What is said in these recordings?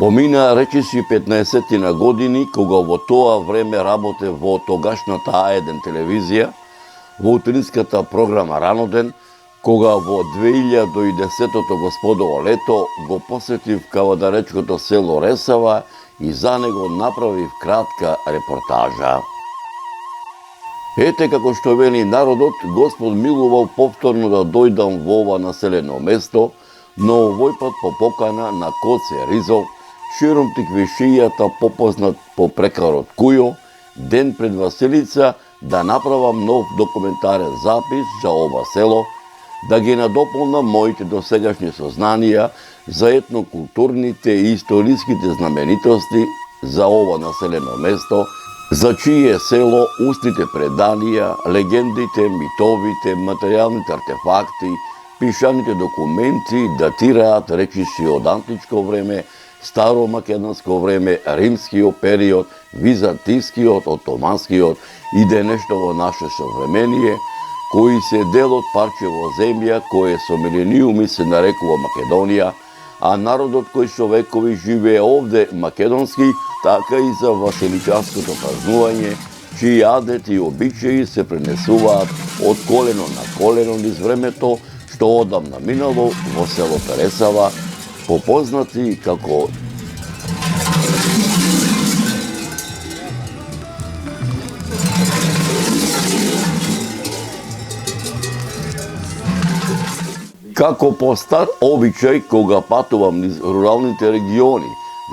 Помина речиси 15 години, кога во тоа време работе во тогашната А1 телевизија, во утринската програма Раноден, кога во 2010 господово лето го посетив кавадаречкото село Ресава и за него направив кратка репортажа. Ете како што вели народот, Господ милувал повторно да дојдам во ова населено место, но овој пат по покана на Коце Ризов, широм Тиквишијата попознат по прекарот Кујо, ден пред Василица, да направам нов документарен запис за ова село, да ги надополнам моите досегашни сознанија за етнокултурните и историските знаменитости за ова населено место, за чие село устните преданија, легендите, митовите, материјалните артефакти, пишаните документи датираат речиси од античко време, старомакедонско време, римскиот период, византискиот, отоманскиот и денешново наше современие, кои се дел од парчево земја кое со милениуми се нарекува Македонија, а народот кој со векови живее овде македонски, така и за васеличарското празнување, чии адети и обичаи се пренесуваат од колено на колено низ времето, што одамна минало во селото Ресава, попознати како постар обичај кога патувам низ руралните региони,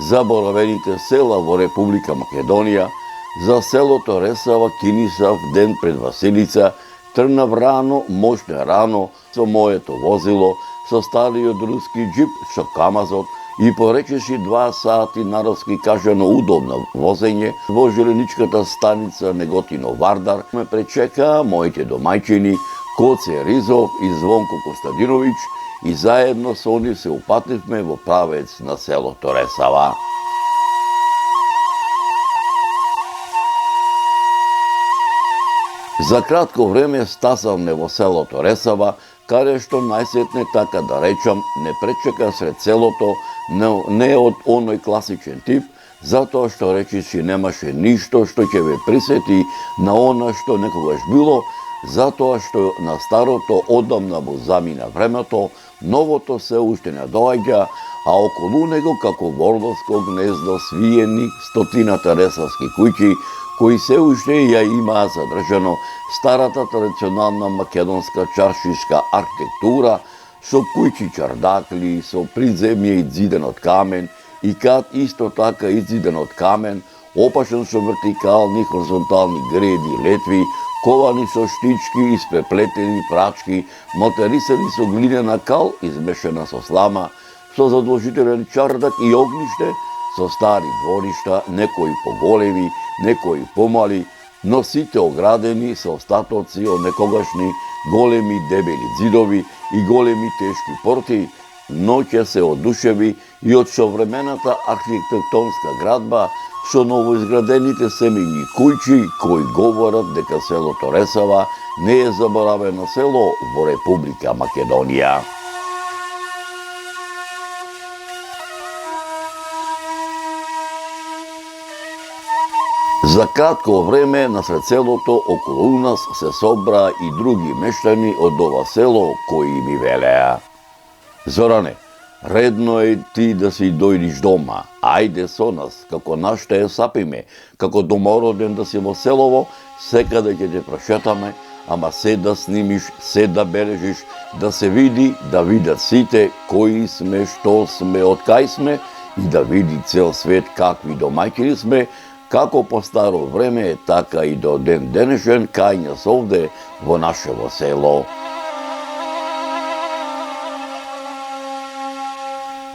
заборавените села во Република Македонија, за селото Ресава кинисав ден пред Василица, тргнав рано, мошне рано, со моето возило, со стариот руски джип, со камазот, и поречеши 2 сати народски кажано удобно возење во желеничката станица Неготино-Вардар, ме пречекаа моите домајчини Коце Ризов и Звонко Костадиновиќ, и заедно со они се упативме во правец на селото Ресава. За кратко време стасавме во селото Ресава, каде што најсетне, така да речам, не пречека сред селото, не од оној класичен тип, затоа што речиси немаше ништо што ќе ве присети на она што некогаш било, затоа што на старото одамна му замина времето, новото се уште не доаѓа, а околу него како ворловско гнездо свиени стотината ресавски куќи, кои се уште ја имаа задржано старата традиционална македонска чаршишка архитектура, со куќи чардакли, со приземје изиден од камен и кат исто така изиден од камен, опашен со вертикални хоризонтални греди и летви, ковани со штички, испреплетени прачки, малтерисани со глинена кал, измешана со слама, со задолжителен чардак и огниште, со стари дворишта, некои поголеми, некои помали, но сите оградени со остатоци од некогашни големи дебели ѕидови и големи тешки порти, но ќе се одушеви и од современата архитектонска градба со новоизградените семејни куќи кои говорат дека селото Ресава не е заборавено село во Република Македонија. За кратко време насред селото околу нас се собраа и други мештани од ова село кои ми велеа: Зоране, редно е ти да си дојдиш дома, ајде со нас, како наште е сапиме, како домороден да си во селово, секаде ќе те прошетаме, ама се да снимиш, се да бележиш, да се види, да видат сите кои сме, што сме, од кај сме, и да види цел свет какви домаќини сме, како по старо време, така и до ден денешен кај нас овде во нашево село.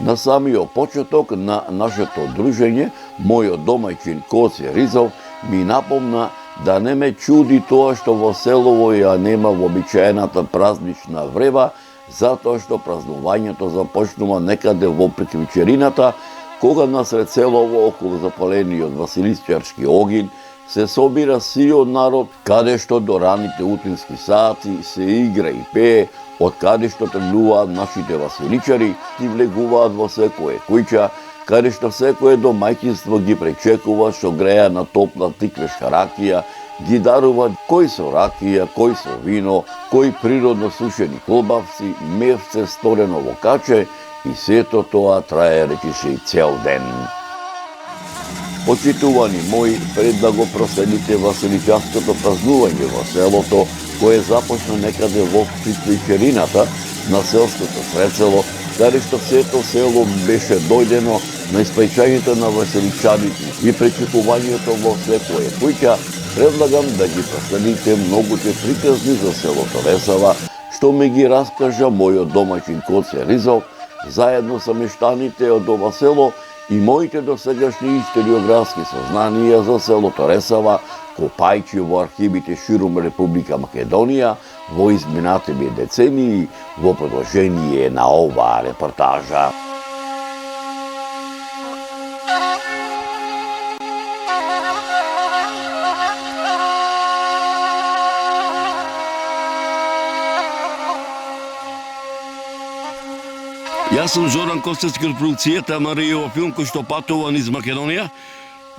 На самиот почеток на нашето дружење, мојот домајчин Коце Ризов ми напомна да не ме чуди тоа што во селово ја нема вообичаената празнична врева, затоа што празнувањето започнува некаде во приквичерината, кога насред селово околу запалениот Василичарски огин се собира сиот народ, каде што до раните утрински сати се игра и пее, од каде што тргнуваат нашите василичари и влегуваат во секое куќа, каде што секое домаќинство ги пречекува што греа на топла тиквешка ракија, ги дарува кој со ракија, кој со вино, кој природно сушени колбавци, мевце сторено во каче и сето тоа трае речише и цел ден. Почитувани мои, пред да го проследите васеличанското празнување во селото, кое започна некаде во приклучерината на селското срецело, каде што сето село беше дојдено на испраќањето на васеличаните и пречекувањето во секое куќа, предлагам да ги проследите многуте приказни за селото Ресава, што ми ги раскажа мојот домаќин Коце Ризов, заедно со мештаните од ова село и моите досегашни историографски сознанија за селото Ресава, копајќи во архивите ширум Република Македонија во изминатите децении во продолжение на оваа репортажа. Јас сум Зоран Костецки од продукцијата Маријова филм кој што патува низ Македонија.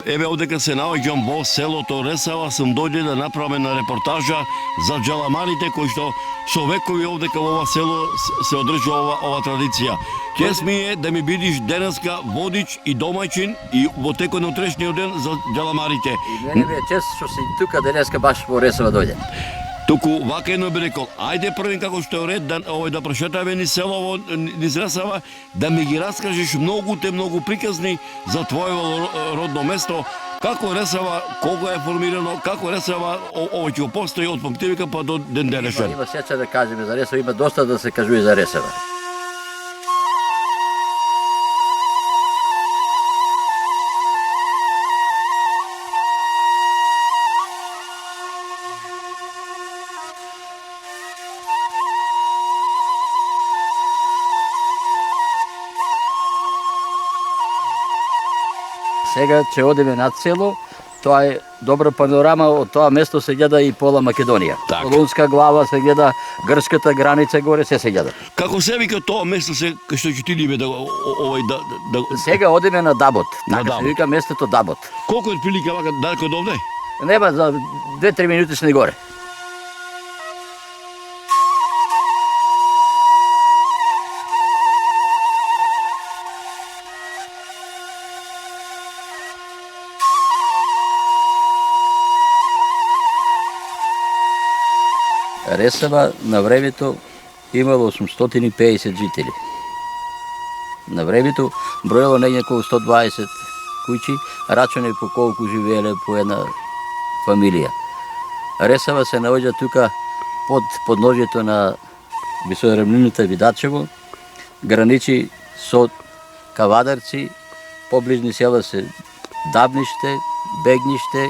Еве одека се наоѓам во селото Ресава, сум дојде да направам една репортажа за джаламарите кои што со векови овдека во ова село се одржува ова традиција. Чест ми е да ми бидиш денеска водич и домаќин и во текот на утрешниот ден за джаламарите. И мене ми е чест што си тука денеска баш во Ресава дојде. Туку вака едно би рекол, ајде првин како што е ред да прошетаме низ селово, низ Ресава, да ми ги раскажеш многу приказни за твоето родно место, како Ресава, кога е формирано, како Ресава овоќе постои од памтивика па до ден денешен. Има сеча да кажеме за Ресава, има доста да се кажува за Ресава. Сега ќе одиме над село, тоа е добра панорама, од тоа место се гледа и пола Македонија. Так. Солунска глава се гледа, грчката граница горе се гледа. Како се вика тоа место се кај што ќе отидеме да Сега одиме на Дабот. На Така Дабот. се вика местото Дабот. Колку е прилика вака далеко од овде? Нема за 2-3 минути сме горе. Ресава на времето имало 850 жители. На времето броело негде околу 120 куќи, рачуне по колку живееле по една фамилија. Ресава се наоѓа тука под подножјето на висоравнината Видачево, граничи со Кавадарци, поближни села се Дабниште, Бегниште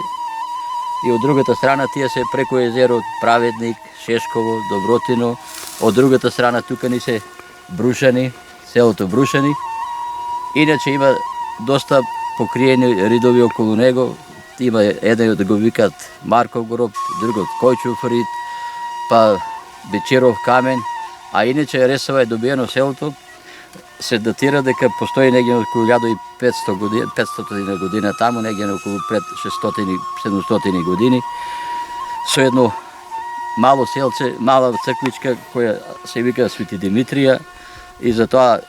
и од другата страна тие се преку езеро Праведник, Шешково, Добротино, од другата страна тука ни се Брушани, селото Брушани. Иначе има доста покриени ридови околу него. Има еден да го викат Марков гроб, другот Којчов рид, па Бечеров камен, а иначе Ресава е добиено селото. Се датира дека постои негде околу 1500 година, 500 година таму, негде околу пред 600-700 години, со едно мало селце, мала црквичка која се вика Свети Димитрија и затоа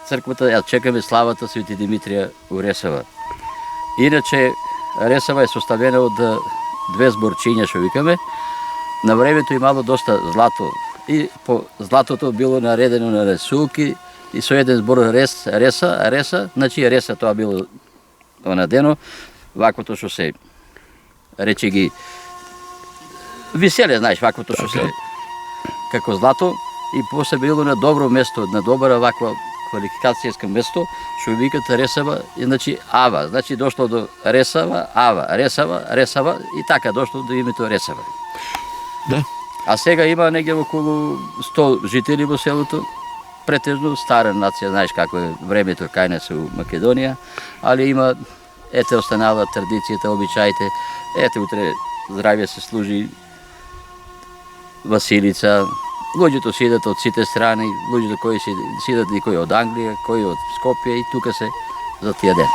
црквата ја чекаме славата Свети Димитрија у Ресава. Иначе Ресава е составена од две зборчиња што викаме. На времето имало доста злато и по златото било наредено на ресулки и со еден збор реса, значи реса тоа било онадено, ваквото што се рече ги виселе, знаеш, ваквото што се како злато и после било на добро место, на добра ваква квалификацијска место, што викат Ресава, значи Ава, значи дошло до Ресава, Ава, Ресава и така дошло до името Ресава. Да. А сега има негде околу 100 жители во селото, претежно стара нација, знаеш како е времето кај нас у Македонија, али има, ете останала традицијата, обичаите, ете утре здравје се служи Василица, луѓето сидат од сите страни, луѓето кои сидат никој од Англија, кои од Скопје и тука се за тия ден.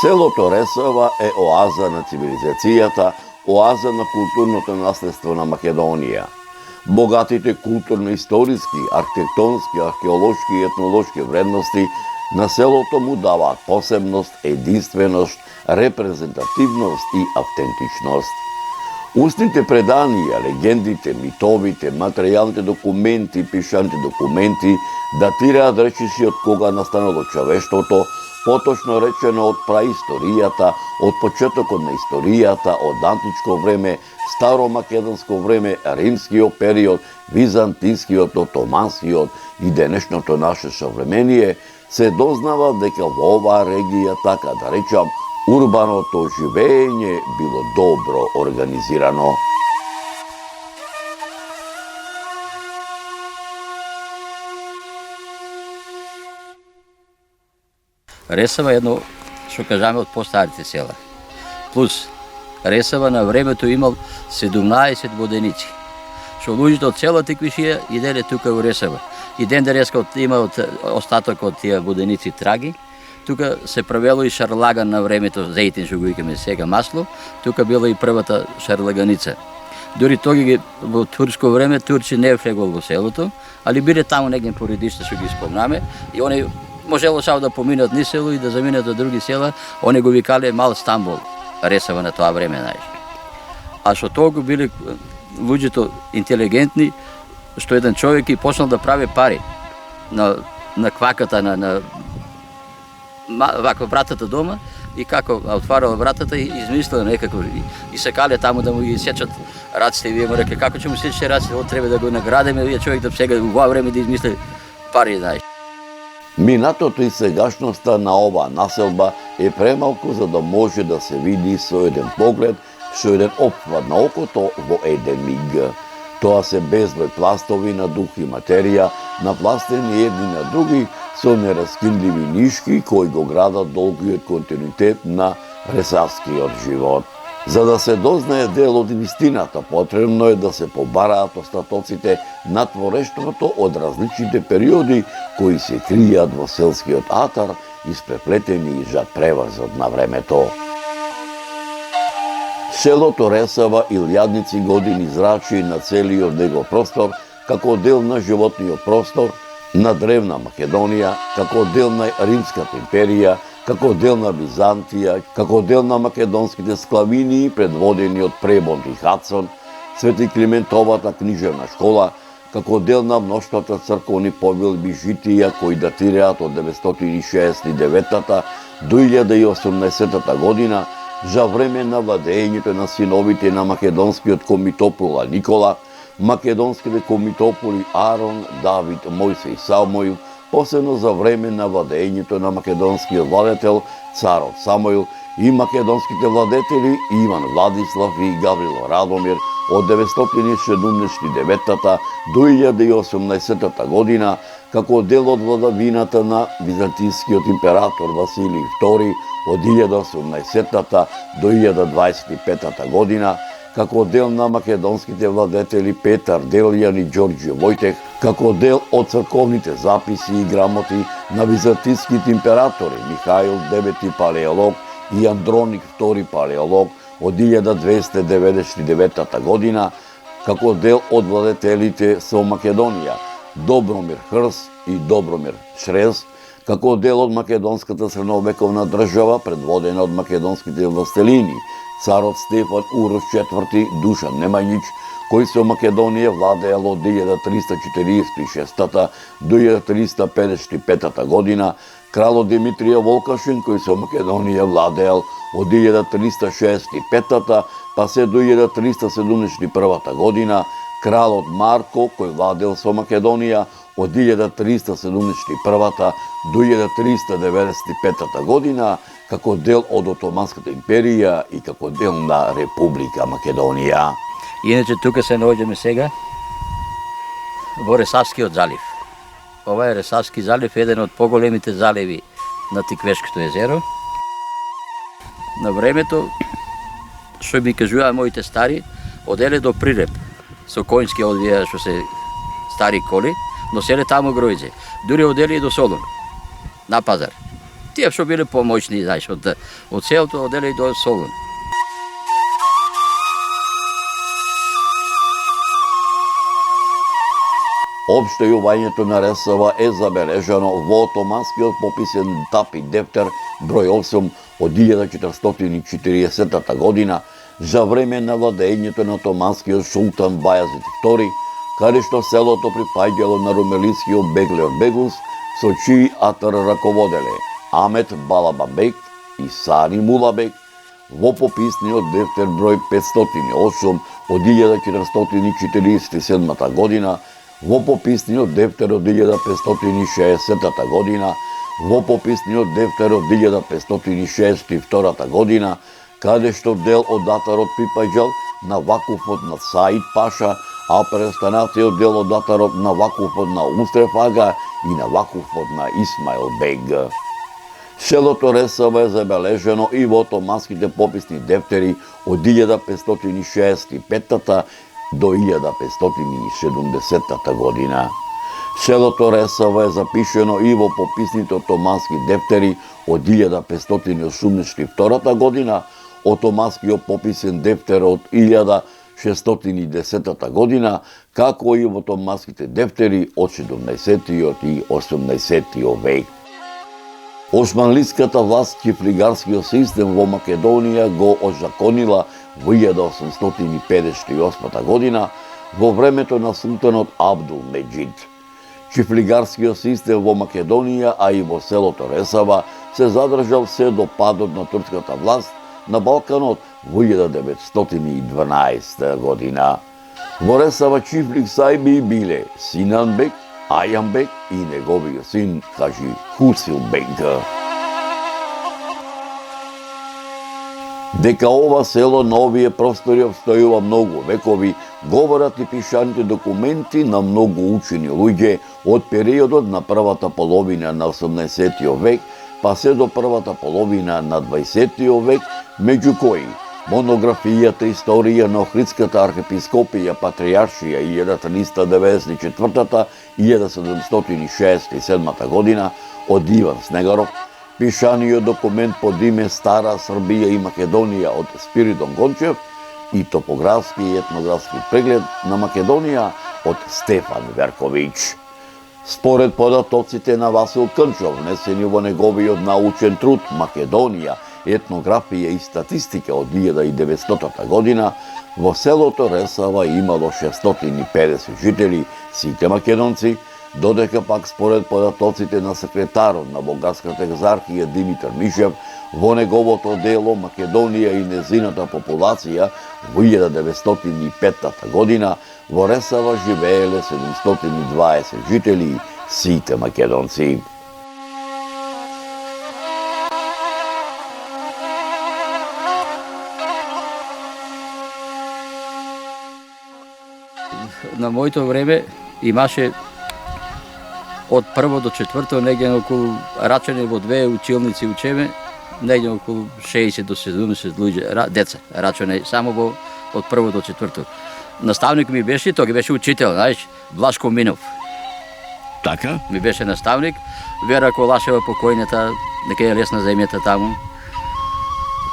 Селото Ресава е оаза на цивилизацијата, оаза на културното наследство на Македонија. Богатите културно-историски, архитектонски, археолошки и етнолошки вредности на селото му даваат посебност, единственост, репрезентативност и автентичност. Устните преданија, легендите, митовите, материјалните документи, пишаните документи датираат речиси од кога настанало човештвото, поточно речено од праисторијата, од почетокот на историјата, од античко време, старомакедонско време, римскиот период, византискиот, отоманскиот и денешното наше современие, се дознава дека во оваа регија, така да речам, урбаното живење било добро организирано. Ресава е едно, што кажаме, од постарите села. Плюс, Ресава на времето имал 17 воденици, што луѓето од целата Квишија иделе тука во Ресава. И ден денеска има остаток од тие воденици траги. Тука се правело и шарлаган на времето, зејтин што го викаме сега масло, тука била и првата шарлаганица. Дори тоги во турско време турци не влегол во селото, али биле таму негде поредишта што ги спомнаме и они можело само да поминат низ село и да заминат до други села, они го викале Мал Стамбул, Ресава на тоа време, знаеш. А што тоа го биле луѓето интелигентни, што еден човек и почнал да прави пари на кваката на вако братата дома и како отварала вратата и измислила некако и сакале таму да му ги сечат раците и вие му рекле како ќе му сечете раците, од треба да го наградиме, вие човек да сега во време да измисли пари, знаеш. Минатото и сегашноста на оваа населба е премалку за да може да се види со еден поглед, со еден опфат на окото во еден миг. Тоа се безброј пластови на дух и материја, напластени едни на други со нераскинливи нишки кои го градат долгиот континуитет на ресавскиот живот. За да се дознае дел од вистината, потребно е да се побараат остатоците на творештвото од различните периоди кои се кријат во селскиот атар, испреплетени изад превазот на времето. Селото Ресава илјадници години зрачи на целиот него простор како дел на животниот простор на древна Македонија, како дел на Римската империја, како дел на Византија, како дел на македонските склавини предводени од Пребонт и Хадсон, Свети Климентовата книжевна школа, како дел на мноштвата црковни повелби житија кои датираат од 969 до 1018 година, за време на владењето на синовите на македонскиот комитопола Никола, македонските комитополи Арон, Давид, Мојсе и Самоил, посебно за време на владењето на македонскиот владетел царот Самоил и македонските владетели Иван Владислав и Гаврило Радомир од 979 до 1018 година, како дел од владавината на византискиот император Василий II од 1018 до 1025 година, како дел на македонските владетели Петар Делјан и Ѓорѓе Војтех, како дел од црковните записи и грамоти на византиските императори Михаил IX Палеолог и Андроник II Палеолог од 1299 година, како дел од владетелите со Македонија Добромир Хрс и Добромир Шрез, како дел од македонската средновековна држава предводена од македонските властелини царот Стефан Урош IV Душан Немањич, кој со Македонија владеел од 1346 до 1355 година, кралот Димитрија Волкашин, кој со Македонија владеел од 1365 па се до 1371 година, кралот Марко, кој владел со Македонија од 1371 до 1395 година, како дел од Отоманската империја и како дел на Република Македонија. Иначе тука се наоѓаме сега во Ресавскиот залив. Ова е Ресавски залив, еден од поголемите заливи на Тиквешкото езеро. На времето, што ми кажуваа моите стари, оделе до Прилеп со коњски одвија што се стари коли, носеле таму гројдзе. Дури одели и до Солун, на пазар. Тие што биле помоćни, знаеш, од селото одели и до Солун. Обштејувањето на Ресава е забележано во Отоманскиот пописен тапи Дептер број 8 од 1440 година за време на владењето на Отоманскиот султан Бајазид II, каде што селото припаѓало на румелискиот Беглер Беглус, со чии атар раководеле Амет Балабабек и Сани Мулабек, во пописниот Дефтер број 508 од 1447 година, во пописниот Дефтер од 1560 година, во пописниот Дефтер од 1562 година, каде што дел од датарот припаѓал на вакуфот на Саид Паша, а престанатиот дел од датарот на вакуфот на Устреф Ага и на вакуфот на Исмаил Бег. Селото Ресава е забележено и во отоманските пописни дефтери од 1565 до 1570 година. Селото Ресава е запишено и во пописните отомански дефтери од 1582 година, отоманскиот пописен дефтер од 1610 година, како и во отоманските дефтери од 17 и 18 век. Османлиската власт чифлигарскиот систем во Македонија го озаконила во 1858 година во времето на султанот Абдул Меджид. Чифлигарскиот систем во Македонија, а и во селото Ресава, се задржал се до падот на турската власт на Балканот во 1912 година. Во Ресава чифлик сајби биле Синанбек, Ајанбек и неговиот син Хаджи Хусилбек. Дека ова село на овие простори обстојува многу векови, говорат и пишаните документи на многу учени луѓе од периодот на првата половина на 18 век, па се до првата половина на 20 век, меѓу кои монографијата Историја на Охридската архиепископија Патријаршија 1394 и 1767 година од Иван Снегаров, пишаниот документ под име Стара Србија и Македонија од Спиридон Гончев и топографски и етнографски преглед на Македонија од Стефан Верковиќ. Според податоците на Васил Крнчов, внесени во неговиот научен труд Македонија, етнографија и статистика од 1900 година, во селото Ресава имало 650 жители, сите македонци, додека пак според податоците на секретарот на Бугарската екзархија Димитар Мишев, во неговото дело Македонија и незината популација во 1905 година во Ресава живееле 720 жители, сите македонци. На моето време имаше од прво до четврто негде околу рачене во две училници учеме, негде околу 60 до 70 луѓе, деца рачене само во од прво до четврто. Наставник ми беше, тој беше учител, знаеш, Блашко Минов. Така? Ми беше наставник, Вера Колашева покојната, нека е лесна земјата таму.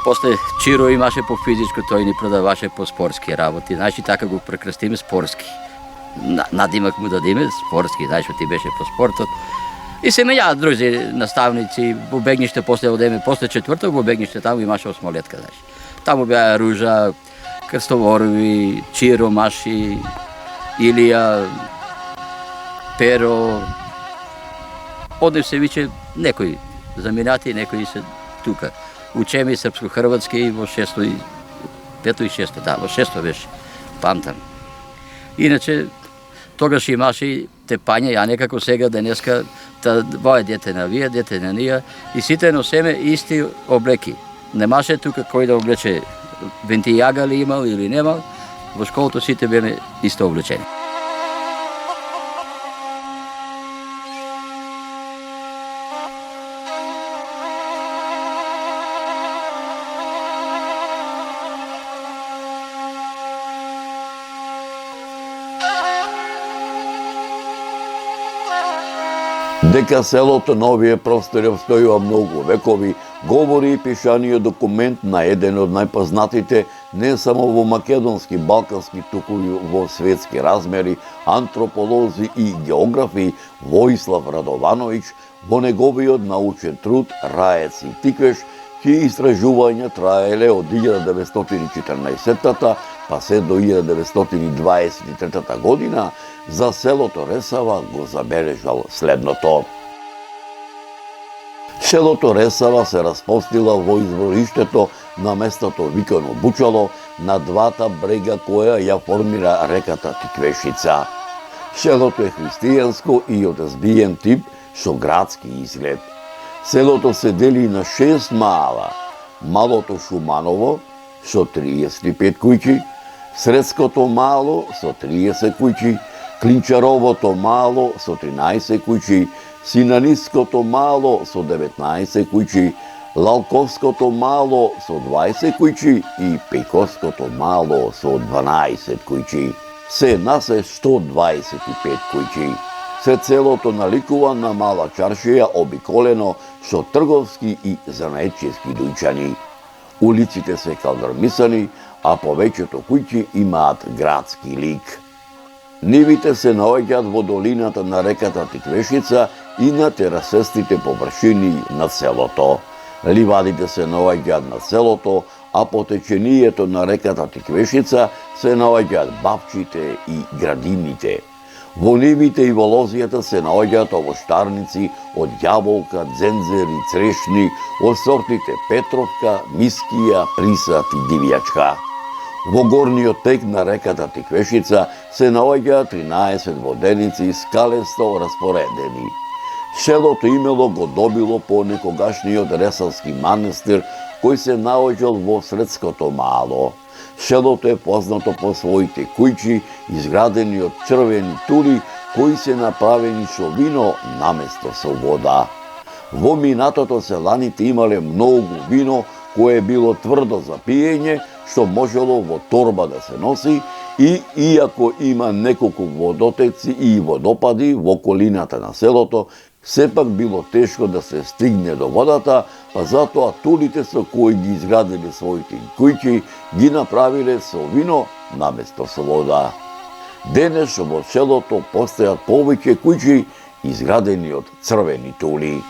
После Чиро имаше по физичко, тој ни продаваше по спортски работи, знаеш, и така го прекрстиме спортски. Надимак му дадиме спортски, знаеш, ти беше по спортот. И се менјаат други наставници, во Бегниште после одеме, после четврток во Бегниште таму имаше осмолетка, знаеш. Таму беа Ружа, Крстоворови, Чиро, Маши, Илија, Перо. Однев се виче некои заминати, некои се тука. учеме српско-хрватски и во 6 и 5 и 6, да, во 6 беше, памтам. Иначе, тогаш имаше тепање, а некако сега денеска, тоа е дете на вие, дете на ние, и сите носеме исти облеки. Немаше тука кој да облече вентијага ли имал или немал, во школото сите беме исто облечени. Дека селото на овие простори обстојува многу векови, говори и пишаниот документ на еден од најпознатите не само во македонски, балкански, туку и во светски размери, антрополози и географи Воислав Радовановиќ во неговиот научен труд Раец и Тиквеш, чии истражувања траеле од 1914 па се до 1923 година, за селото Ресава го забележал следното. Селото Ресава се распостила во извориштето на местото викано Бучало, на двата брега која ја формира реката Тиквешица. Селото е христијанско и од збиен тип со градски изглед. Селото се дели на 6 маала: Малото Шуманово со 35 куќи, Средското мало со 30 куќи, Клинчаровото мало со 13 куќи, Синаниското мало со 19 куќи, Лалковското мало со 20 куќи и Пејковското мало со 12 куќи. Се насе 125 куќи. Се целото наликува на мала чаршија обиколено со трговски и занаетчески дуќани. Улиците се калдърмисани, а повеќето куќи имаат градски лик. Нивите се наоѓаат во долината на реката Тиквешица и на терасестите површини на селото. Ливадите се наоѓаат на селото, а по течението на реката Тиквешица се наоѓаат бавчите и градините. Во нивите и во лозијата се наоѓаат овоштарници од јаболка, дзензер и црешни, од сортите Петровка, Мискија, Присат и Дивјачка. Во горниот тек на реката Тиквешица се наоѓаат 13 воденици скалесто распоредени. Селото имело го добило по некогашниот Ресавски манастир, кој се наоѓал во Средското мало. Селото е познато по своите куќи, изградени од црвени тули, кои се направени со вино наместо со вода. Во минатото селаните имале многу вино, кое било тврдо за пиење, што можело во торба да се носи, и иако има неколку водотеци и водопади во околината на селото, сепак било тешко да се стигне до водата, па затоа тулите со кои ги изградиле своите куќи ги направиле со вино наместо со вода. Денес во селото постојат повеќе куќи изградени од црвени тули.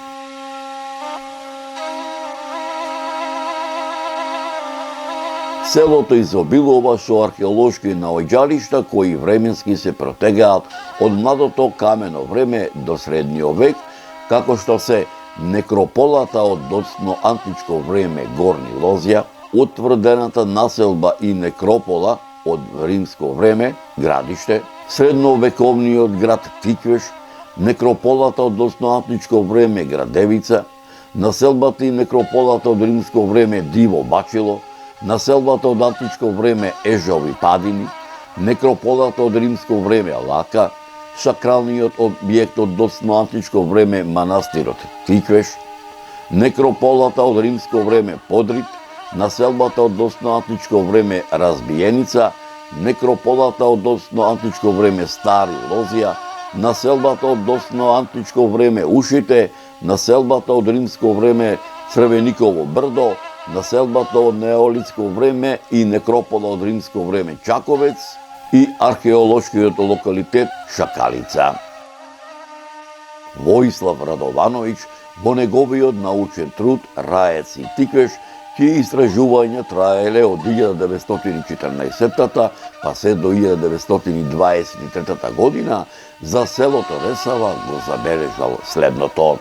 Селото изобилува со археолошки наоѓалишта кои временски се протегаат од младото камено време до средниот век, како што се некрополата од доцно античко време Горни Лозја, утврдената населба и некропола од римско време Градиште, средновековниот град Тиквеш, некрополата од доцно античко време Градевица, населбата и некрополата од римско време Диво Бачило, населбата од античко време Ежови Падини, некрополата од римско време Лака, сакралниот објект од доцно античко време манастирот Тиквеш, некрополата од римско време Подрит, населбата од доцно античко време Разбиеница, некрополата од доцно античко време Стари Лозија, населбата од доцно античко време Ушите, населбата од римско време Црвениково брдо, населбата од неолитско време и некропола од римско време Чаковец и археолошкиот локалитет Шакалица. Воислав Радовановиќ во неговиот научен труд Раец и Тиквеш, чии истражувања траеле од 1914 па се до 1923 година, за селото Ресава го забележал следното.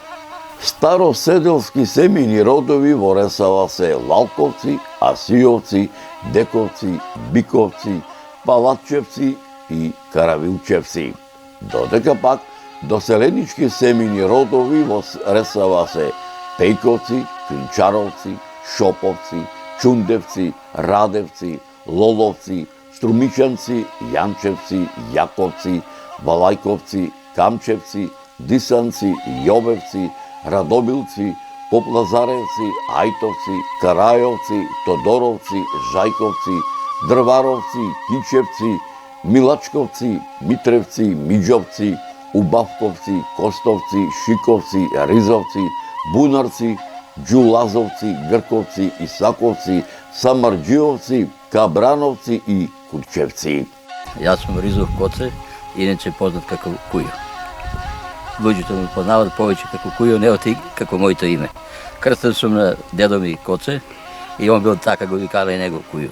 Староседелски семейни родови во Ресава се Лалковци, Асиовци, Дековци, Биковци, Палатчевци и Каравилчевци. Додека пак доселенички семейни родови во Ресава се Пејковци, Клинчаровци, Шоповци, Чундевци, Радевци, Лоловци, Струмичанци, Јанчевци, Јаковци, Валајковци, Камчевци, Дисанци, Јовевци, Радобилци, Поплазаревци, Ајтовци, Карајовци, Тодоровци, Жајковци, Дрваровци, Кичевци, Милачковци, Митревци, Миđовци, Убавковци, Костовци, Шиковци, Ризовци, Бунарци, Ѓулазовци, Грковци, Исаковци, Самарџиовци, Кабрановци и Курчевци. Јас сум Ризов Коце, иначе познат како Кујо. Луѓето ме познават повеќе како Кујо, не оти како моето име. Крстен сум на дедо ми Коце и он бил така, го викала и него Кујо.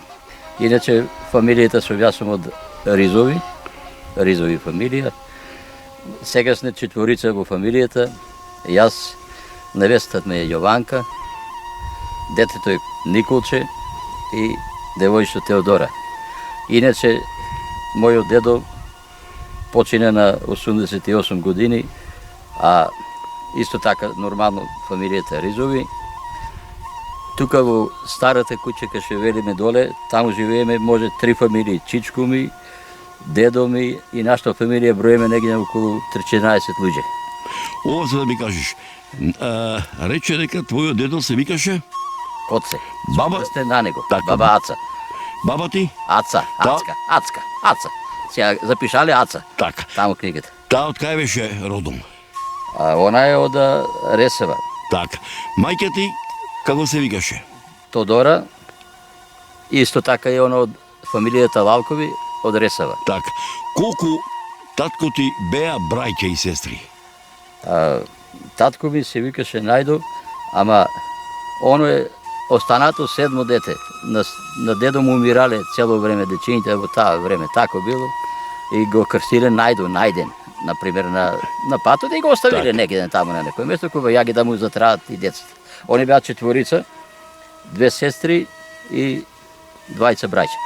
Иначе фамилијата сум, јас сум од Ризови фамилија. Сега сме четворица во фамилијата. Јас, невестата ми е Јованка, детето е Николче и девојчето Теодора. Иначе, мојот дедо почина на 88 години, а исто така нормално фамилијата Ризови. Тука во старата куќа кај ше велиме доле, таму живееме може 3 фамилии, чичко ми, дедо ми и нашата фамилија броеме негде околу 14 луѓе. Ова се да ми кажеш. Рече дека твојот дедо се викаше? Коце. Баба? Сте на него. Така. Баба Аца. Баба ти? Аца. Сега запишале Аца. Така. Таму книгата. Таа од кај беше родом? Она е од Ресева. Така. Мајка ти како се викаше? Тодора. Исто така е она од фамилијата Лалкови од Ресева. Така. Колку татко ти беа браќа и сестри? Татко ми се викаше Најдо, ама оно е останато 7 дете. На дедо му умирале цело време дечините, во таа време тако било. И го крстиле Најдо, Најден, например, на патот и го оставиле Так. некаде таму на некој место, кога јаги да му затраат и децата. Они беа четворица, 2 сестри и 2 браќа.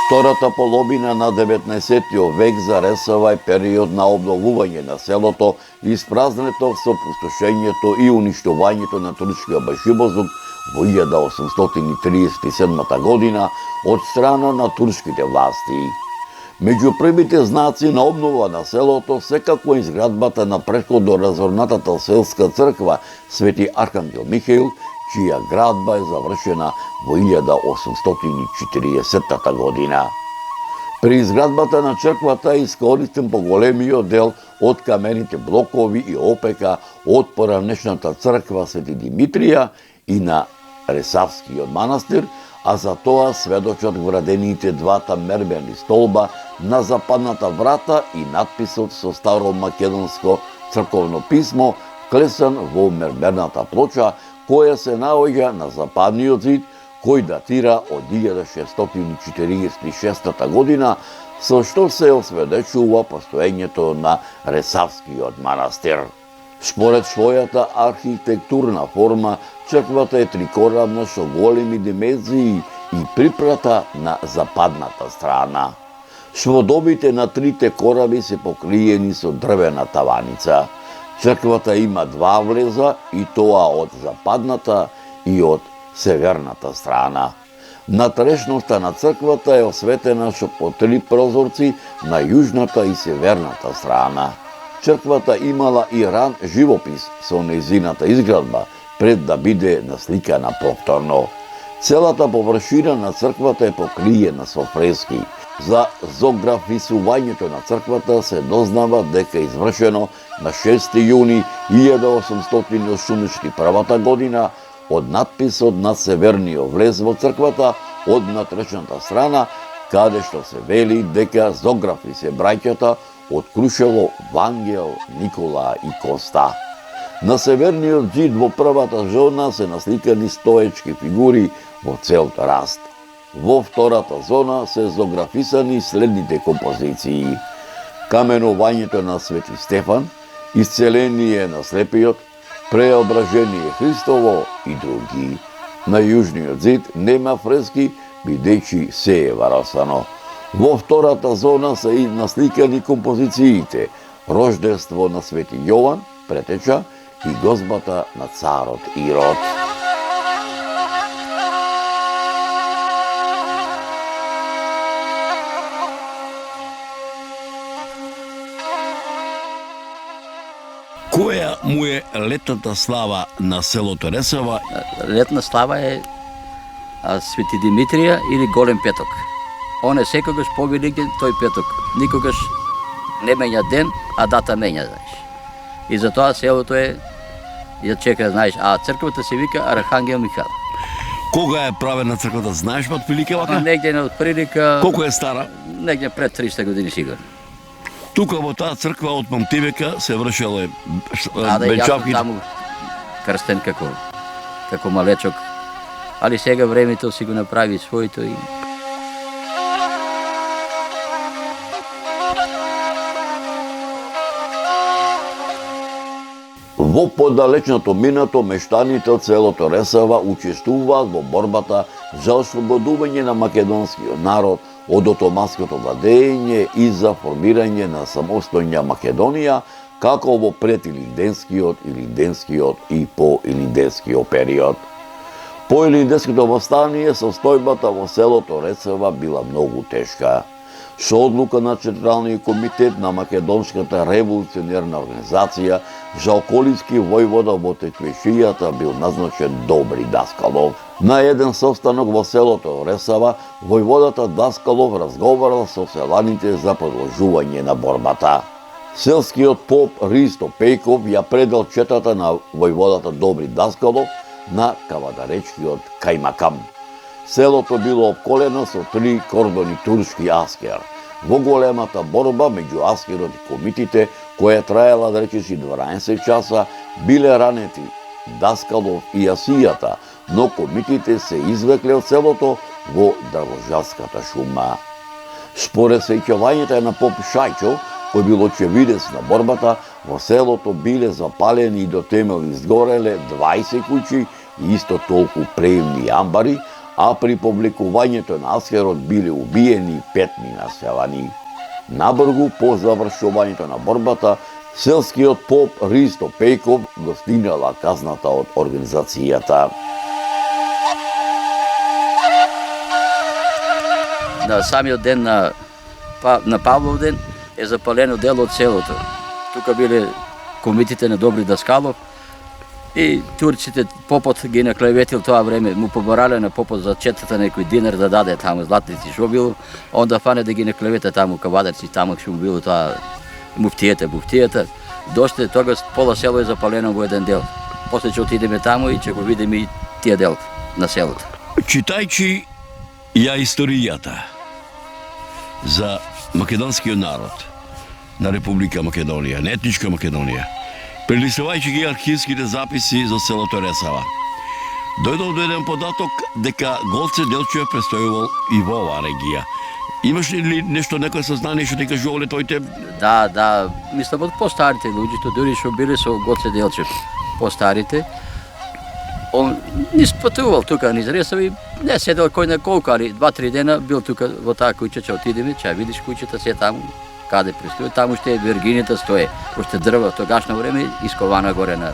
Втората половина на 19 век за Ресава е период на обновување на селото, испразнето со пустошењето и уништувањето на турскиот башибозук во 1837 година од страна на турските власти. Меѓу првите знаци на обнова на селото секако е изградбата на претходно разорнатата селска црква Свети Архангел Михаил, чија градба е завршена во 1840 година. При изградбата на црквата е искористен поголемиот дел од камените блокови и опека од поранешната црква Свети Димитрија и на Ресавскиот манастир, а за тоа сведочат вградените двата мербени столба на западната врата и надписот со старомакедонско црковно писмо вклесан во мербената плоча, која се наоѓа на западниот зид, кој датира од 1646 година, со што се осведечува постоењето на Ресавскиот манастир. Според својата архитектурна форма, црквата е трикоравна со големи димензии и припрата на западната страна. Сводовите на трите кораби се покриени со дрвена таваница. Црквата има 2 влеза, и тоа од западната и од северната страна. Натрешноста на црквата е осветена со по 3 прозорци на јужната и северната страна. Црквата имала и ран живопис со нејзината изградба, пред да биде насликана повторно. Целата површина на црквата е покриена со фрески. За зографисувањето на црквата се дознава дека е извршено на 6 јуни 1881 година од надписот на северниот влез во црквата од натрешната страна, каде што се вели дека зографи се браќата од Крушево, Вангел, Никола и Коста. На северниот зид во првата зона се насликани стоечки фигури во цел раст. Во втората зона се зографисани следните композиции: каменувањето на Свети Стефан, исцеление на слепиот, преображение Христово и други. На јужниот зид нема фрески, бидејќи се е варосано. Во втората зона се и насликани композициите Рождество на Свети Јован, Претеча и Гозбата на царот Ирод. Која му е летната слава на селото Ресава? Летна слава е Свети Димитрија или Голем петок. Он е секогаш повеликен тој петок. Никогаш не менја ден, а дата менја, знаеш. И затоа селото е, ја чека, знаеш, а црквата се вика Архангел Михаил. Кога е правена црквата, знаеш па отприлика вака? Негде на отприлика, Колку е стара? негде пред 300 години сигурно. Тука во таа црква од памтивека се вршеле Да, јас сум бенчавки. таму крстен како малечок. Али сега времето си го направи своето и Во подалечното минато мештаните од селото Ресава учествуваат во борбата за ослободување на македонскиот народ од отоманското владење и за формирање на самостојна Македонија, како во предилинденскиот, илинденскиот и поилинденскиот период. По илинденското востание состојбата во селото Ресава била многу тешка. Со одлука на Централниот комитет на Македонската револуционерна организација, за околински војвода во теквешијата бил назначен Добри Даскалов. На еден состанок во селото Ресава, војводата Даскалов разговарал со селаните за продолжување на борбата. Селскиот поп Ристо Пејков ја предал четата на војводата Добри Даскалов на кавадаречкиот Кајмакам. Селото било обколено со 3 кордони турски аскер. Во големата борба меѓу аскерот и комитите, која траела да речиси 12 часа, биле ранети Даскалов и Јасијата, но комитите се извекле од селото во Драгожаската шума. Според сеќавањето на поп Шајчо, кој бил очевидец на борбата, во селото биле запалени и до темел изгореле 20 куќи и исто толку преимни амбари, а при повлекувањето на аскерот биле убиени 5 населани. Набргу по завршувањето на борбата, селскиот поп Ристо Пејков го стигнала казната од организацијата. на самиот ден на Павлов ден е запалено дел од селото. Тука биле комитите на Добри Даскалов и турците, попот ги наклеветил тоа време, му побарале на попот за четата некој динар да даде таму златници што било, онда фане да ги наклевета таму кавадарци, таму што било тоа буфтијата. Доште тогаш пола село е запалено во еден дел. После ќе отидеме таму и ќе го видиме и тие дел на селото. Читајќи ја историјата за македонскиот народ на Република Македонија, на етничка Македонија, прелистувајќи ги архивските записи за селото Ресава, дојдов до еден податок дека Гоце Делчев престојувал и во оваа регија. Имаш ли нешто, некој сознание што ти кажувале тоите? Да, мислам од постарите луѓето, дури што биле со Гоце Делчев, постарите. Он низ патувал тука низ Ресава и не седел кој на колку, али 2-3 дена бил тука во таа куќа, ќе отидеме, ќе видиш куќата се таму, каде престои, таму што е Виргинијата стое, уште дрва тогашно време искована горе на.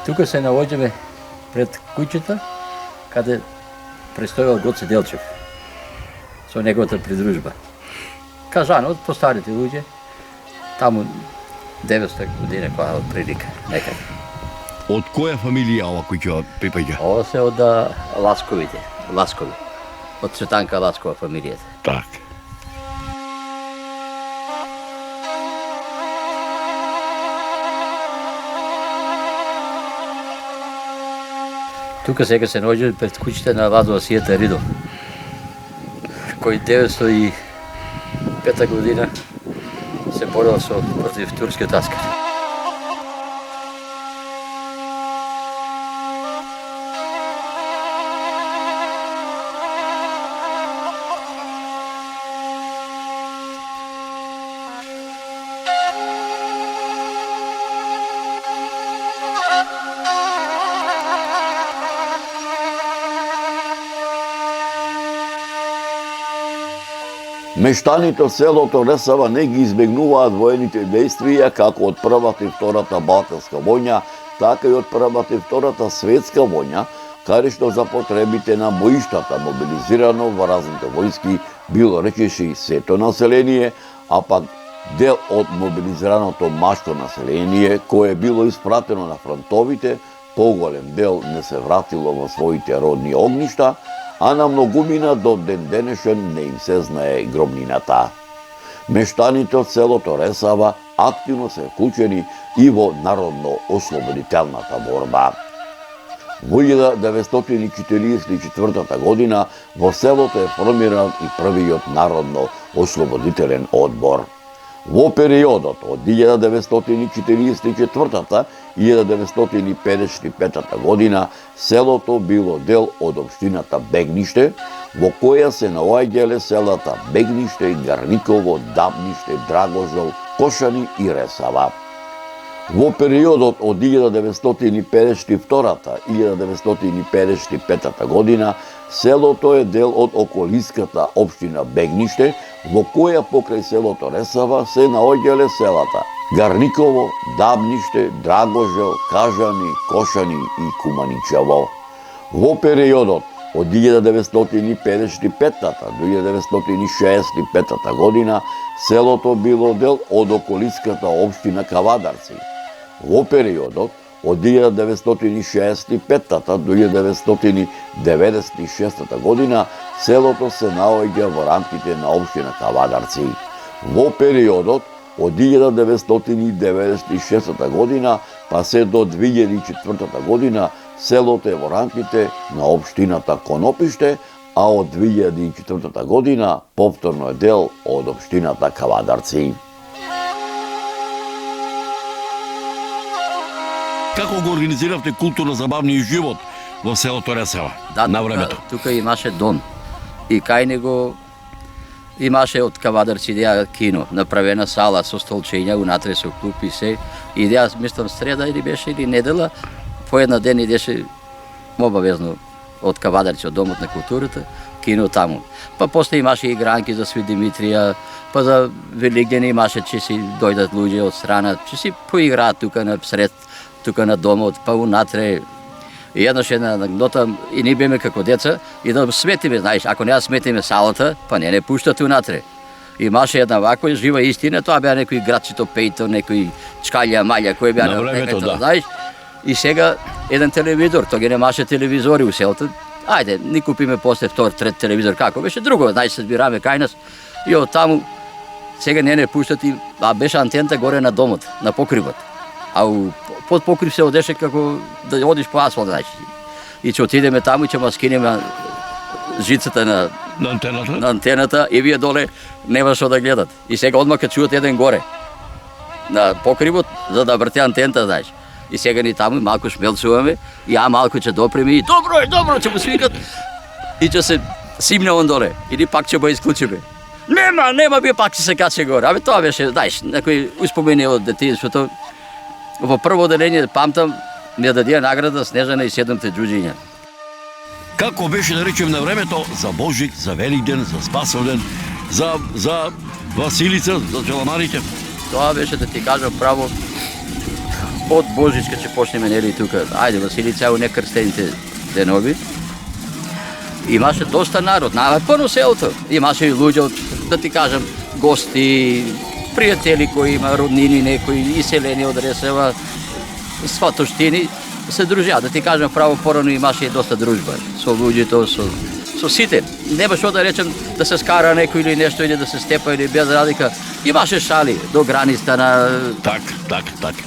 Тука се наоѓаме пред куќата каде престојал Гоце Делчев со неговата придружба. Кажано од постарите луѓе, таму 900 година која од прилика, некаде. Од која фамилија ова куќа припаѓа? Ова се од Ласковите, Ласкови. Од Цветанка Ласкова фамилијата. Так. Тука сега се наоѓаме пред куќата на Владо Васијата Ридов. кој 905 година се борил против турскиот аскер. Мештаните од селото Ресава не ги избегнуваат воените действија како од Првата и Втората Балканска војна, така и од Првата и Втората Светска војна, каде што за потребите на боиштата мобилизирано во разните војски било речиси сето население, а пак дел од мобилизираното машко население, кое било испратено на фронтовите, поголем дел не се вратило во своите родни огништа, а на многумина до ден денешен не им се знае гробнината. Мештаните од селото Ресава активно се вклучени и во народно-ослободителната борба. Во 1944 година во селото е формиран и првиот народно-ослободителен одбор. Во периодот од 1944 и 1955 година селото било дел од општината Бегниште, во која се наоѓале селата Бегниште, Гарниково, Дабниште, Драгожел, Кошани и Ресава. Во периодот од 1952 и 1955 година селото е дел од околиската општина Бегниште, во која покрај селото Ресава се наоѓале селата Гарниково, Дабниште, Драгожел, Кажани, Кошани и Куманичево. Во периодот од 1955 до 1965 година селото било дел од околиската општина Кавадарци. Во периодот од 1965 до 1996 година селото се наоѓа во рамките на општина Кавадарци. Во периодот од 1996 година па се до 2004 година селото е во рамките на општината Конопиште, а од 2004 година повторно е дел од општината Кавадарци. Како го организиравте културно-забавниот живот во селото Ресава на времето? Тука имаше дом и кај него имаше од Кавадарци идеја кино, направена сала со столчиња, унатре со клуп и се. Идеја, мислам, среда или беше или недела, по една ден идеше обавезно од Кавадарци, од Домот на културата, кино таму. Па после имаше игранки за Сви Димитрија, па за Великден имаше, че си дојдат луѓе од страна, че си поиграат тука на сред, тука на домот, па унатре. И еднаш една анекдота, и ние беме како деца, и да сметиме, знаеш, ако не сметиме салата, па не пуштате унатре. Имаше една вако жива истина, тоа беа некои градчито пејто, некои чкалја, маља, кои беа на времето, да. Знаеш. И сега еден телевизор, тоа ги немаше телевизори у селото. Ајде, ни купиме после втор, трет телевизор, како беше друго, знаеш, се збираме кај нас. И од таму сега не пуштати, а беше антента горе на домот, на покривот. А под покрив се одеше како да одиш по асфалт, знаеш. И ќе отидеме таму и ќе ма скинеме жицата на антената и вие доле нема што да гледат. И сега одма ќе чуат еден горе на покривот за да врти антента, знаеш. И сега ни таму малку шмелцуваме и малку ќе допреме и добро, ќе му свикат и ќе се симне он доле или пак ќе го исклучиме. Нема, вие пак ќе се каче горе. Абе тоа беше, знаеш, некои успомени од детинството. Во прво одделение, памтам, ми ја дадија награда Снежана и 7-те џуџиња. Како беше, да речем, на времето за Божик, за Великден, за Спасовден, за Василица, за джаламарите? Тоа беше, да ти кажам право, од Божичка ќе почнеме, нели, тука. Ајде, Василица е у некрстените денови. Имаше доста народ, пълно селото. Имаше и луѓе од, да ти кажам, гости, пријатели кои има, роднини некои, иселени од Ресава, сватоштини, се дружија. Да ти кажам право, порано имаше и доста дружба со луѓето, со сите. Нема што да речем да се скара некој или нешто, или да се степа, или без разлика. Имаше шали до граница на... Так.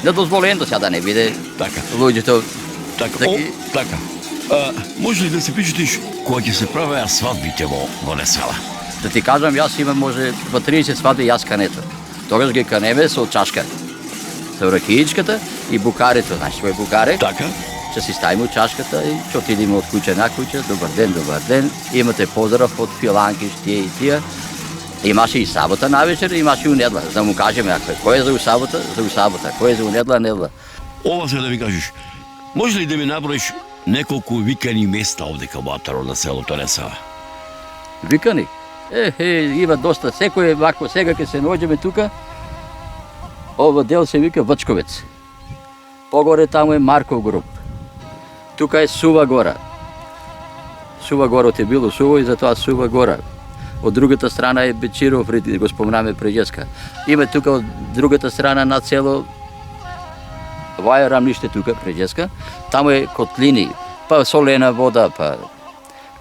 Недозволено сега да не биде луѓето. Така. Може ли да се причутиш кога ќе се правеа свадбите во Ресава? Да ти кажам, јас имам може по 30 свадби јас кането. Тогаш ги канеме со чашка. Со ракиичката и букарето, знаеш што е букаре? Така? Ќе си ставиме чашката и ќе отидеме од куќа на куќа. Добар ден. Имате поздрав од филанки, тие и тие. Имаше и сабота навечер, имаше и унедла. За да му кажеме, кој е за сабота? За сабота. Кој е за унедла? Недла. Ова се да ми кажеш, може ли да ми наброиш неколку викани места овде кај на селото Ресава? Викани? Има доста. Секој вако, сега ќе се наоѓеме тука. Ова дел се вика Вачковец. Погоре таму е Марков груп. Тука е Сува гора. Сува горот е било суво и затоа Сува гора. Од другата страна е Бечиров, го спомнаме преđеска. Има тука од другата страна на село Ваја рамниште тука преđеска. Таму е котлини, па солена вода, па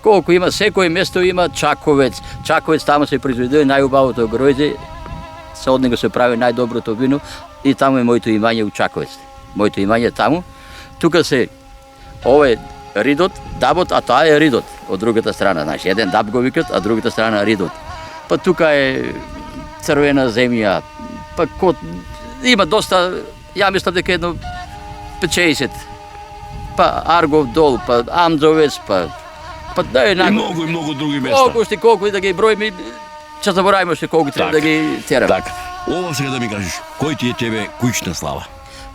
колку има, секој место има Чаковец. Чаковец таму се произведува најубавото гројде, се од него се прави најдоброто вино и таму е моето имање у Чаковец. Моето имање таму. Тука се овој Ридот, Дабот, а тоа е Ридот од другата страна. Знаеш, еден Даб го викат, а другата страна Ридот. Па тука е црвена земја, па има доста, ја мислам дека едно 50, па Аргов дол, па Амзовец, па да е И многу други места. Колку и да ги броиме, ќе заборавиме уште колку треба да ги тераме. Така. Ова сега да ми кажеш, кој ти е тебе куќна слава?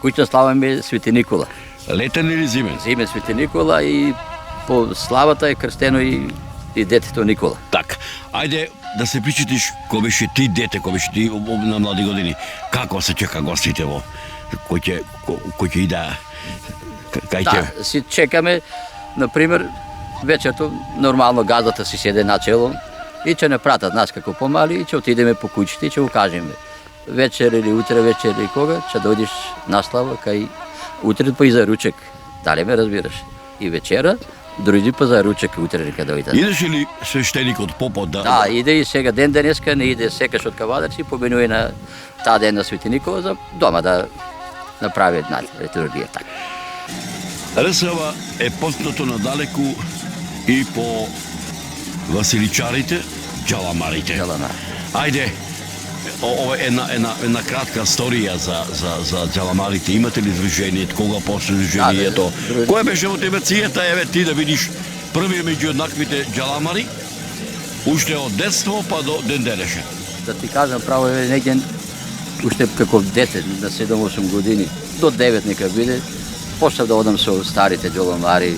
Куќна слава ми е Свети Никола. Летен или зимен? Зиме Свети Никола и по славата е крстено и детето Никола. Така. Ајде да се причетиш кој беше ти дете, кој беше ти на млади години. Како се чека гостите во кој ќе иде кај тебе? Да, си чекаме, например, вечерто нормално газдата си седе начело и ќе не пратат нас како помали и ќе отидеме по куќите и ќе го кажеме. Вечер или утре вечер или кога ќе дојдеш наслава кај утре па и за ручек. Дали ме разбираш? И вечера, други па за ручек утре нека дојдат. Идеш ли свештеникот попот да? Да, иде и сега ден денеска, не иде секаш од Кавадарци, побенува на таа ден на Свети Никола за дома да направи една литургија така. Ресава е познато надалеку и по Василичарите, џаламарите. Џаламар. Ајде, ова е една кратка сторија за џаламарите. Имате ли движение? Кога почне движението? Која беше во тебе цијата, еве ти да видиш први меѓу еднаквите џаламари, уште од детство па до ден денешен? Да ти кажам право, негден уште како дете на 7-8 години, до 9 нека биде, почнав да одам со старите џаламари,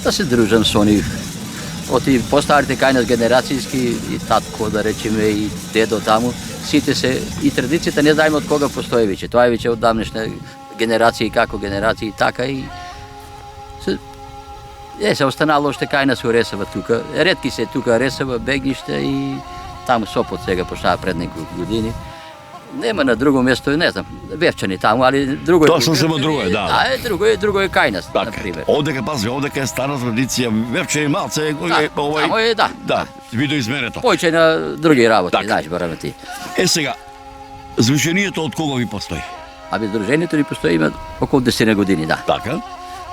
да се дружам со нив. Од и постарите кај нас генерацијски, и татко, да речеме, и дедо таму, сите се, и традицијата не знаеме од кога постои веќе. Тоа е веќе од давнешна генерација, како генерација, така и се останало уште кај нас у Ресава тука. Ретки се тука Ресава, Бегниште и таму Сопот сега пошава пред неколку години. Нема на друго место, не знам, Вевчани таму, али друго е. Тоа сосема друго е, да. Друго е кај нас, Така. например. Овдека пази, овдека е стара традиција, Вевчани малце е Тамо е, да. Да, видоизмерето. Појче на други работи, Така. знаеш, бараме ти. Е сега, Сдруженијето од кога ви постои? Аби Сдруженијето ни постои има околу 10 години, да. Така.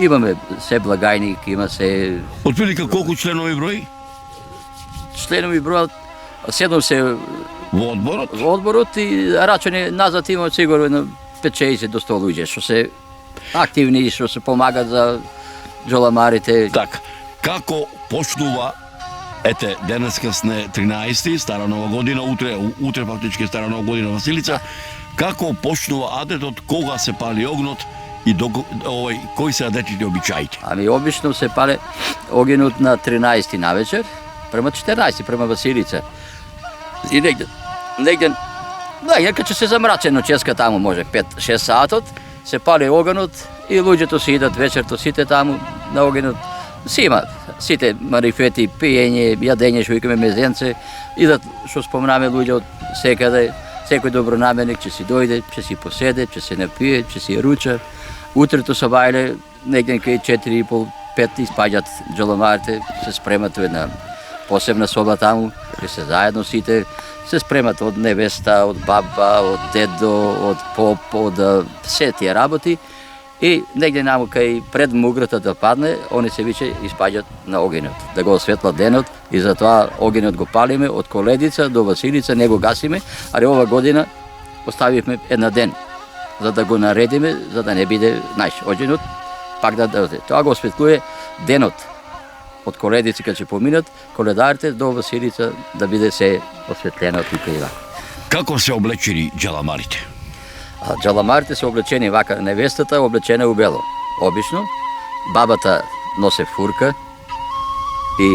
Имаме се благајник, има се Отприлика колку членови брои членови бројат, седом се во одборот? во одборот и рачани назад има сигурно 5-60 до 100 луѓе што се активни и што се помагат за џаламарите. Така, како почнува, ете, денеска сне 13, Стара Нова година, утре фактички Стара Нова година Василица, како почнува адетот, кога се пали огнот и кои се адетите обичаите? Ами обично се пале огнот на 13 навечер, према 14 према Василица. И негден, кога ќе се замраче ноческа таму, може 5-6 сатот, се пали огнот и луѓето си идат вечерто сите таму на огнот. Си има сите марифети, пиење, јадење, што викаме мезенце, идат што спомнаме луѓе од секаде, секој добронаменик ќе си дојде, ќе си поседе, ќе се напие, ќе си руча. Утрето со бајле, негден кај 4:30-5 испаѓат џаламарите, се спремат во една посебна соба таму, ќе се заедно сите, се спремат од невеста, од баба, од дедо, од поп, од се тие работи И негде намо кај пред муграта да падне, они се више испаѓат на огенот, да го осветла денот и затоа огенот го палиме од Коледица до Василица, не го гасиме, али ова година оставивме една ден, за да го наредиме, за да не биде, знаеш, огенот, пак да оде. Тоа го осветлуе денот од Коледица кога ќе поминат, коледарите до Василица да биде се осветлено тука и вака. Како се облечени джаламарите? А джаламарите се облечени вака, невестата облечена у бело. Обично, бабата носе фурка и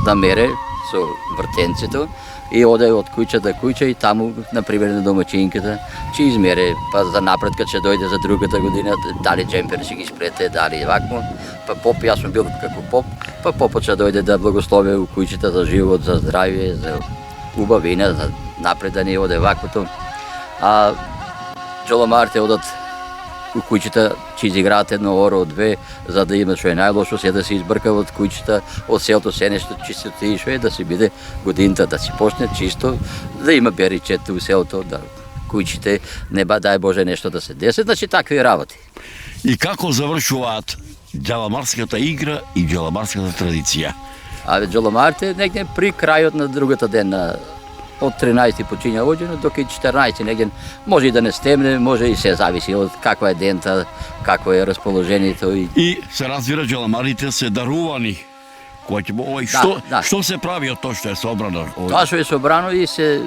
да мере со вртенцето и оде од куќа до куќа и таму, например, на домаќинката, ќе измере, па за напред кога ќе дојде за другата година, дали джемпер ќе ги сплете, дали вакво, па поп, јас сум бил како поп, па попот ќе дојде да благослови у куќата за живот, за здравје, за убавина, за напред да не оде ваквото. А джаламарите одат у куќата, ќе изиграат едно оро, две, за да има што е најлошо, се да се избрка од куќата, од селото се нешто чистоти и што е, да се биде годината, да се почне чисто, да има беричет у селото, да куќите, не дај Боже нешто да се деси, значи такви работи. И како завршуваат джаламарската игра и джаламарската традиција? А джаламарите негде при крајот на другата ден, од 13 почиња огенот, дока и 14 негде може и да не стемне, може и се зависи од каква е дента, какво е расположението И се разбира джаламарите се дарувани. Што се прави од тоа што е собрано? Тоа што е собрано и се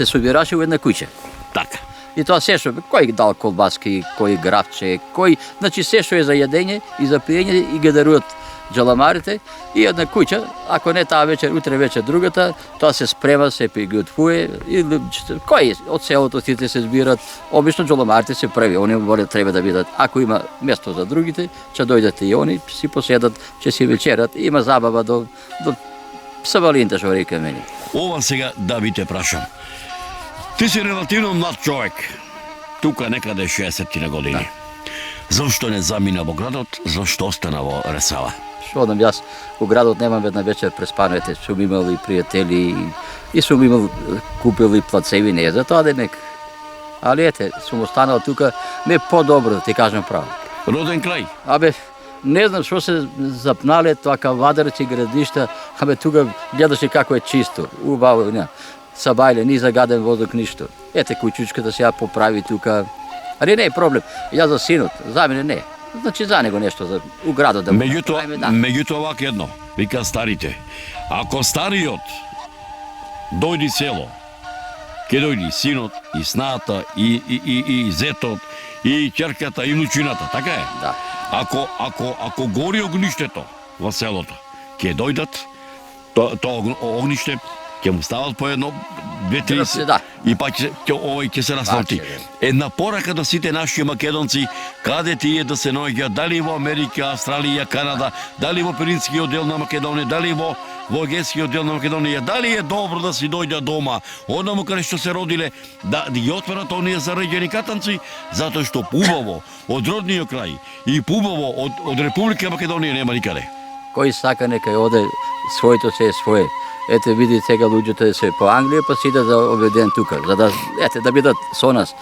собираше во една куќа. Така. И тоа се што, кој дал колбаски, кој гравче, значи се што е за јадење и за пиење и ги даруват джаламарите и една куќа, ако не таа вечер, утре вечер другата, тоа се спрема, се ги отфуе и кој од селото сите се збират, обично джаламарите се први, они треба да бидат, ако има место за другите, ќе дојдат и они, си поседат, ќе си вечерат, има забава до Савалинта, што река мене. Ова сега да ви те прашам. Ти си релативно млад човек, тука некаде 60 на години. Зошто не замина во градот, зошто остана во Ресава? Што одам јас во градот, немам една вечер преспанете, сум имал и пријатели и сум имал, купил и плацеви, не за тоа да нека. Али ете, сум останал тука, ме по-добро, ти кажам право. Роден крај? Абе, не знам што се запнале тоа кавадарци, градишта, тука гледаше како е чисто, убаво, не. Сабајле, ни загаден воздух, ништо. Ете, куќучката се ја поправи тука. Али не е проблем. Ја за синот, за мене не. Значи за него нешто за у градот да го направиме, да. Меѓутоа вака едно, вика старите. Ако стариот дојди село, ќе дојди синот и сната и зетот и ќерката и внучината, така е? Да. Ако гори огништето во селото, ќе дојдат тоа огниште, ќе му стават по едно, 2-3 да. И па ќе се расфрти. Една порака до сите наши македонци, каде тие да се наоѓаат, дали во Америка, Австралија, Канада, дали во Пиринскиот дел на Македонија, дали во Егејскиот дел на Македонија, дали е добро да си дојдат дома, онаму каде што се родиле, да ги отворат оние зареѓени катанци, затоа што пубаво од родниот крај и пубаво од Република Македонија нема никаде. Кој сака нека оде, своето се е свое. Ете, види сега луѓето се по Англија, па си да обеден тука, за да, да бидат со нас.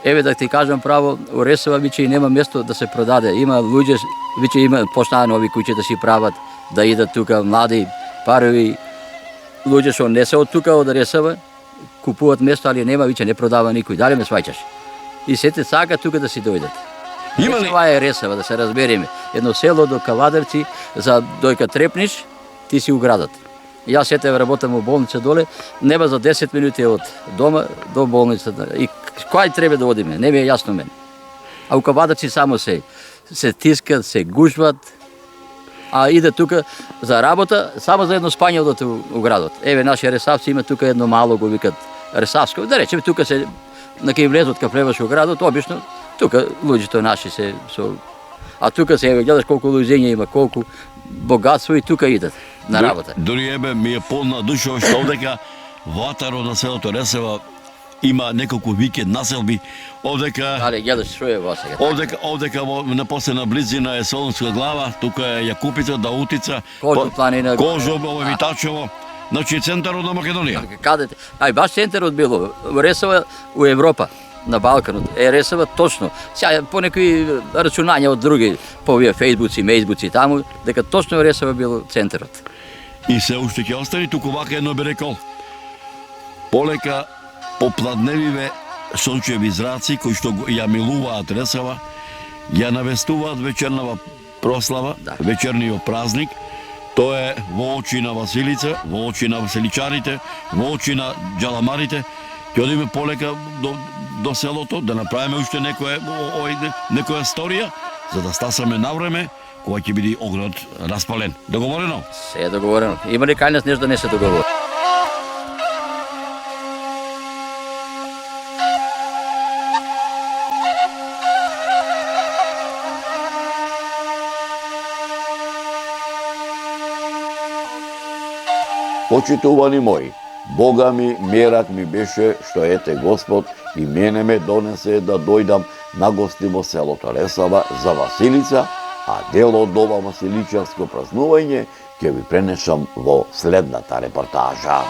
Еве да ти кажам право, у Ресава виче и нема место да се продаде. Има луѓе, виче има почнаа нови куќи да си прават, да идат тука млади парови луѓе што не се од тука од Ресава, купуваат место, али нема, виче не продава никој. Дали ме сваќаш? И сите сака тука да си дојдат. Има ли? Това е Ресава, да се разбереме. Едно село до Кавадарци, за дојка трепниш, ти си у градот. Јас сете работам во болница доле, нема за 10 минути од дома до болницата. И кај треба да одиме, не ми е јасно мене. А у Кавадарци само се тискат, се гужват, а иде тука за работа, само за едно спање одат у градот. Еве, наши ресавци има тука едно мало, го викат Ресавско. Да речеме, тука се, на кај влезот, кај влезаш у градот, обично, тука луѓето наши се со... А тука се, еве, гледаш колку луѓења има, колку богатство и тука идат на работа. Дори ебе ми е полна душа што овдека во атаро на селото Ресава има неколку викенд населби, овдека Али гледаш што е во сега. Овдека во непосредна близина е Солунска глава, тука е Јакупица, Даутица, Кожо планина, Кожово, Витачево, значи центарот на Македонија. Каде? Ај баш центарот било во Ресава, у Европа. на Балканот. Ресава точно. Сега по некои рачунања од други, по овие фејсбуци, мејсбуци таму, дека точно Ресава бил центарот. И се уште ќе остани туку вака едно би рекол. Полека попладневиве сончеви зраци кои што ја милуваат Ресава, ја навестуваат вечернава прослава, вечерниот празник. Тоа е во очи на Василица, во очи на веселичарите, во очи на џаламарите. Ќе одиме полека до селото, да направиме уште некоја сторија, за да стасаме навреме, кога ќе биде огнот распален. Договорено? Се е договорено. Има ли кај нас нешто да не се договори? Почитувани мои, Бога ми, мерак ми беше што ете Господ и мене ме донесе да дојдам на гости во селото Ресава за Василица, а дел од ова василичарско празнување ќе ви пренесам во следната репортажа.